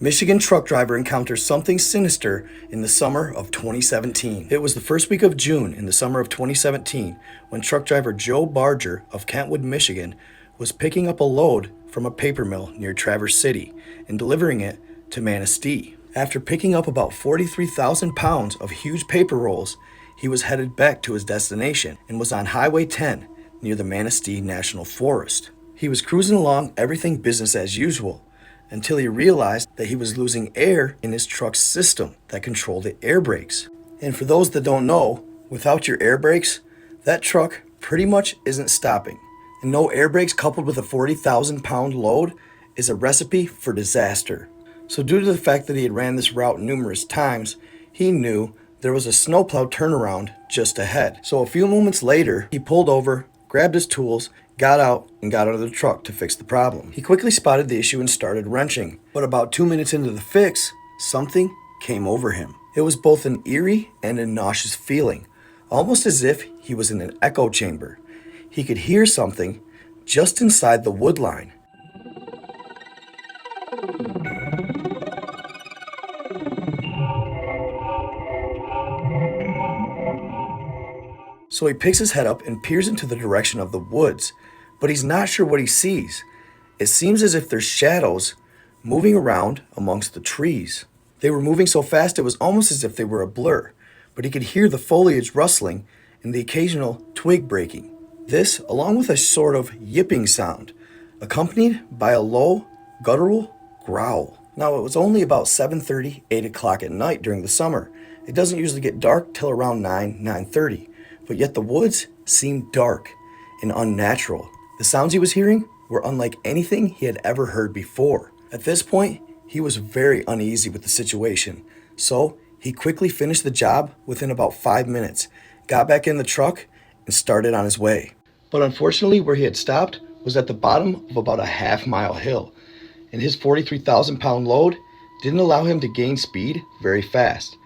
Michigan truck driver encounters something sinister in the summer of 2017. It was the first week of June in the summer of 2017 when truck driver Joe Barger of Kentwood, Michigan was picking up a load from a paper mill near Traverse City and delivering it to Manistee. After picking up about 43,000 pounds of huge paper rolls, he was headed back to his destination and was on Highway 10 near the Manistee National Forest. He was cruising along, everything business as usual, until he realized that he was losing air in his truck's system that controlled the air brakes. And for those that don't know, without your air brakes, that truck pretty much isn't stopping. And no air brakes coupled with a 40,000 pound load is a recipe for disaster. So due to the fact that he had ran this route numerous times, he knew there was a snowplow turnaround just ahead. So a few moments later, he pulled over, grabbed his tools, got out, and got out of the truck to fix the problem. He quickly spotted the issue and started wrenching. But about 2 minutes into the fix, something came over him. It was both an eerie and a nauseous feeling, almost as if he was in an echo chamber. He could hear something just inside the wood line. So he picks his head up and peers into the direction of the woods, but he's not sure what he sees. It seems as if there's shadows moving around amongst the trees. They were moving so fast it was almost as if they were a blur, but he could hear the foliage rustling and the occasional twig breaking. This, along with a sort of yipping sound, accompanied by a low, guttural growl. Now, it was only about 7:30, 8 o'clock at night during the summer. It doesn't usually get dark till around 9:30. But yet the woods seemed dark and unnatural. The sounds he was hearing were unlike anything he had ever heard before. At this point, he was very uneasy with the situation, so he quickly finished the job within about 5 minutes, got back in the truck, and started on his way. But unfortunately, where he had stopped was at the bottom of about a half-mile hill, and his 43,000 pound load didn't allow him to gain speed very fast.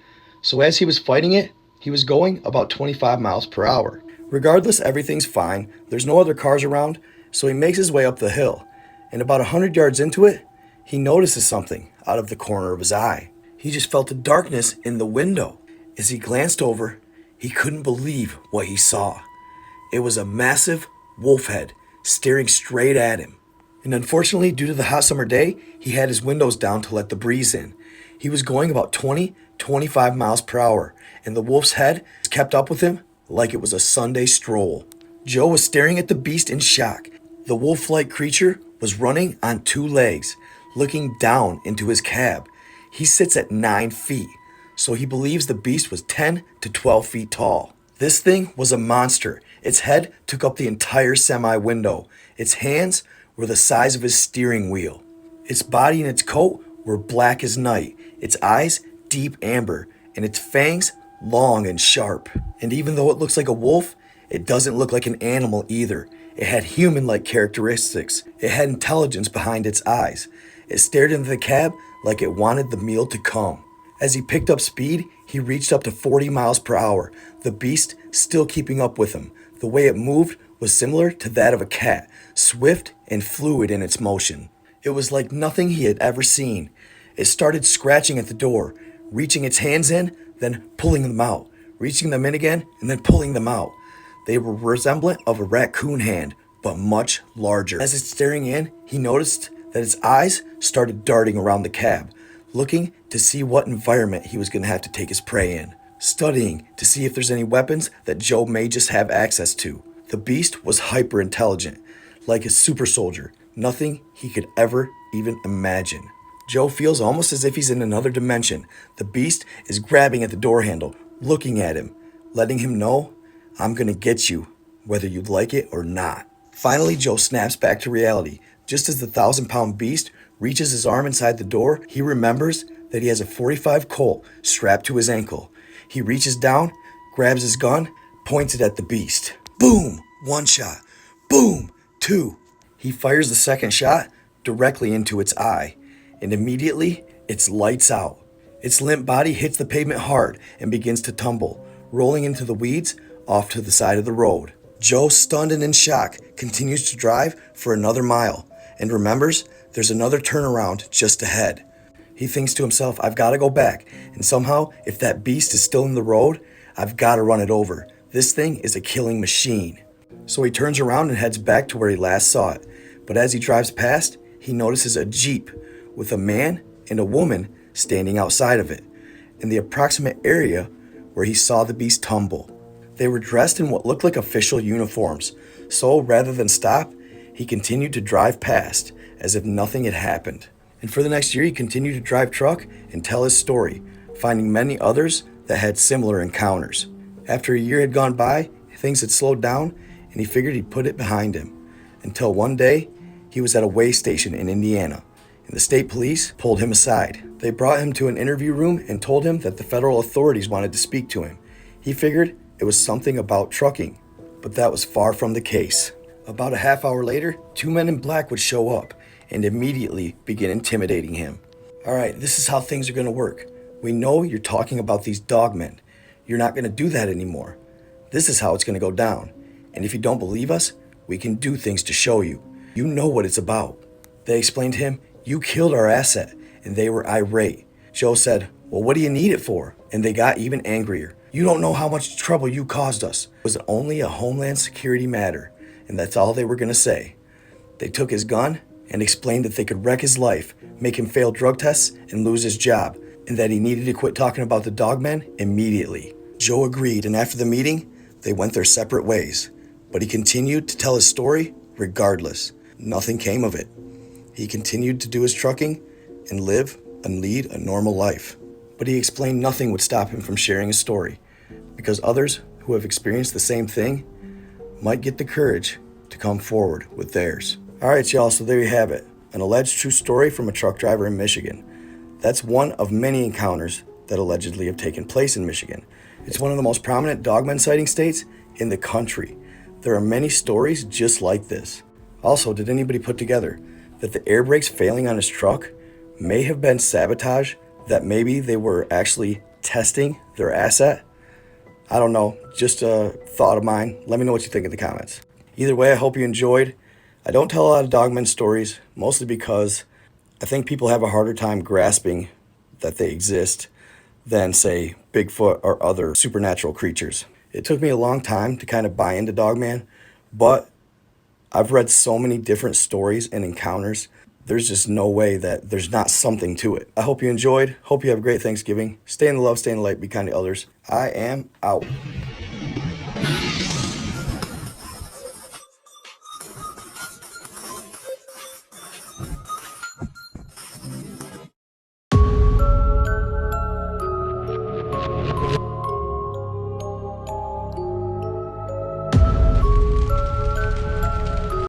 So as he was fighting it, he was going about 25 miles per hour. Regardless, everything's fine. There's no other cars around, so he makes his way up the hill. And about 100 yards into it, he notices something out of the corner of his eye. He just felt the darkness in the window. As he glanced over, he couldn't believe what he saw. It was a massive wolf head staring straight at him. And unfortunately, due to the hot summer day, he had his windows down to let the breeze in. He was going about 25 miles per hour, and the wolf's head kept up with him like it was a Sunday stroll. Joe was staring at the beast in shock. The wolf-like creature was running on 2 legs, looking down into his cab. He sits at 9 feet, so he believes the beast was 10 to 12 feet tall. This thing was a monster. Its head took up the entire semi-window. Its hands were the size of his steering wheel. Its body and its coat were black as night, its eyes deep amber, and its fangs long and sharp. And even though it looks like a wolf, it doesn't look like an animal either. It had human-like characteristics. It had intelligence behind its eyes. It stared into the cab like it wanted the meal to come. As he picked up speed, he reached up to 40 miles per hour, the beast still keeping up with him. The way it moved was similar to that of a cat, swift and fluid in its motion. It was like nothing he had ever seen. It started scratching at the door, reaching its hands in, then pulling them out, reaching them in again, and then pulling them out. They were resemblant of a raccoon hand, but much larger. As it's staring in, he noticed that its eyes started darting around the cab, looking to see what environment he was going to have to take his prey in, studying to see if there's any weapons that Joe may just have access to. The beast was hyper intelligent, like a super soldier, nothing he could ever even imagine. Joe feels almost as if he's in another dimension. The beast is grabbing at the door handle, looking at him, letting him know, I'm gonna get you, whether you like it or not. Finally, Joe snaps back to reality. Just as the 1,000-pound beast reaches his arm inside the door, he remembers that he has a .45 Colt strapped to his ankle. He reaches down, grabs his gun, points it at the beast. Boom! 1 shot. Boom! 2. He fires the second shot directly into its eye, and immediately it's lights out. Its limp body hits the pavement hard and begins to tumble, rolling into the weeds off to the side of the road. Joe, stunned and in shock, continues to drive for another mile and remembers there's another turnaround just ahead. He thinks to himself, I've got to go back, and somehow, if that beast is still in the road, I've got to run it over. This thing is a killing machine. So he turns around and heads back to where he last saw it. But as he drives past, he notices a Jeep with a man and a woman standing outside of it, in the approximate area where he saw the beast tumble. They were dressed in what looked like official uniforms, so rather than stop, he continued to drive past as if nothing had happened. And for the next year, he continued to drive truck and tell his story, finding many others that had similar encounters. After a year had gone by, things had slowed down, and he figured he'd put it behind him. Until one day, he was at a way station in Indiana, and the state police pulled him aside. They brought him to an interview room and told him that the federal authorities wanted to speak to him. He figured it was something about trucking, but that was far from the case. About a half hour later, two men in black would show up and immediately begin intimidating him. All right, this is how things are going to work. We know you're talking about these dogmen. You're not going to do that anymore. This is how it's going to go down. And if you don't believe us, we can do things to show you. You know what it's about. They explained to him, you killed our asset, and they were irate. Joe said, well, what do you need it for? And they got even angrier. You don't know how much trouble you caused us. It was only a Homeland Security matter, and that's all they were going to say. They took his gun and explained that they could wreck his life, make him fail drug tests, and lose his job, and that he needed to quit talking about the dogmen immediately. Joe agreed, and after the meeting, they went their separate ways. But he continued to tell his story regardless. Nothing came of it. He continued to do his trucking and live and lead a normal life. But he explained nothing would stop him from sharing his story, because others who have experienced the same thing might get the courage to come forward with theirs. All right, y'all, so there you have it. An alleged true story from a truck driver in Michigan. That's one of many encounters that allegedly have taken place in Michigan. It's one of the most prominent dogmen sighting states in the country. There are many stories just like this. Also, did anybody put together that the air brakes failing on his truck may have been sabotage, that maybe they were actually testing their asset? I don't know, just a thought of mine. Let me know what you think in the comments. Either way, I hope you enjoyed. I don't tell a lot of dogmen stories, mostly because I think people have a harder time grasping that they exist than, say, Bigfoot or other supernatural creatures. It took me a long time to kind of buy into dogman, but I've read so many different stories and encounters. There's just no way that there's not something to it. I hope you enjoyed. Hope you have a great Thanksgiving. Stay in the love, stay in the light, be kind to others. I am out.